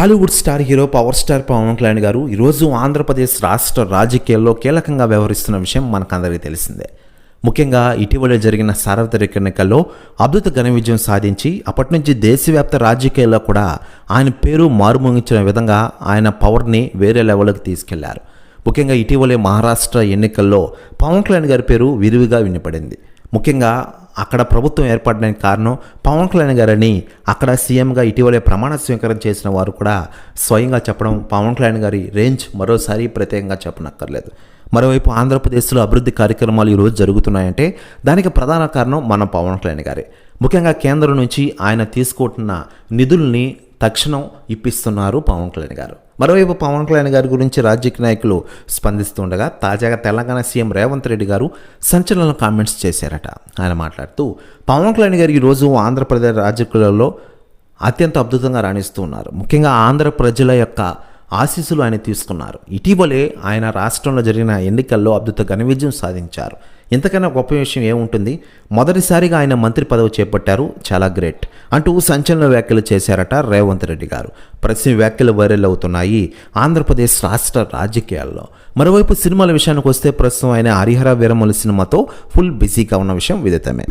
Tollywood star hero power star Pawan Kalyan గారు ఈరోజు ఆంధ్రప్రదేశ్ రాష్ట్ర రాజకీయాల్లో కీలకంగా వ్యవహరిస్తున్న విషయం మనకందరికీ తెలిసిందే. ముఖ్యంగా ఇటీవల జరిగిన సార్వత్రిక ఎన్నికల్లో అద్భుత ఘన విజయం సాధించి అప్పటి నుంచి దేశవ్యాప్త రాజకీయాల్లో కూడా ఆయన పేరు మారుమోగించిన విధంగా ఆయన పవర్ని వేరే లెవెల్కి తీసుకెళ్లారు. ముఖ్యంగా ఇటీవలే మహారాష్ట్ర ఎన్నికల్లో పవన్ కళ్యాణ్ గారి పేరు విరివిగా వినపడింది. ముఖ్యంగా అక్కడ ప్రభుత్వం ఏర్పడడానికి కారణం పవన్ కళ్యాణ్ గారని అక్కడ సీఎంగా ఇటీవలే ప్రమాణ స్వీకారం చేసిన వారు కూడా స్వయంగా చెప్పడం పవన్ కళ్యాణ్ గారి రేంజ్ మరోసారి ప్రత్యేకంగా చెప్పనక్కర్లేదు. మరోవైపు ఆంధ్రప్రదేశ్లో అభివృద్ధి కార్యక్రమాలు ఈరోజు జరుగుతున్నాయంటే దానికి ప్రధాన కారణం మన పవన్ కళ్యాణ్ గారే. ముఖ్యంగా కేంద్రం నుంచి ఆయన తీసుకుంటున్న నిధుల్ని తక్షణం ఇప్పిస్తున్నారు పవన్ కళ్యాణ్ గారు. మరోవైపు పవన్ కళ్యాణ్ గారి గురించి రాజకీయ నాయకులు స్పందిస్తుండగా తాజాగా తెలంగాణ సీఎం రేవంత్ రెడ్డి గారు సంచలన కామెంట్స్ చేశారట. ఆయన మాట్లాడుతూ పవన్ కళ్యాణ్ గారు ఈరోజు ఆంధ్రప్రదేశ్ రాజకీయాల్లో అత్యంత అద్భుతంగా రాణిస్తూ ఉన్నారు. ముఖ్యంగా ఆంధ్ర ప్రజల యొక్క ఆశీస్సులు ఆయన తీసుకున్నారు. ఇటీవలే ఆయన రాష్ట్రంలో జరిగిన ఎన్నికల్లో అద్భుత ఘన విజయం సాధించారు. ఇంతకన్నా గొప్ప విషయం ఏముంటుంది? మొదటిసారిగా ఆయన మంత్రి పదవి చేపట్టారు, చాలా గ్రేట్ అంటూ సంచలన వ్యాఖ్యలు చేశారట రేవంత్ రెడ్డి గారు. ప్రతి వ్యాఖ్యలు వైరల్ అవుతున్నాయి ఆంధ్రప్రదేశ్ రాష్ట్ర రాజకీయాల్లో. మరోవైపు సినిమాల విషయానికి వస్తే ప్రస్తుతం ఆయన హరిహర వీరమల్లు సినిమాతో ఫుల్ బిజీగా ఉన్న విషయం విదితమే.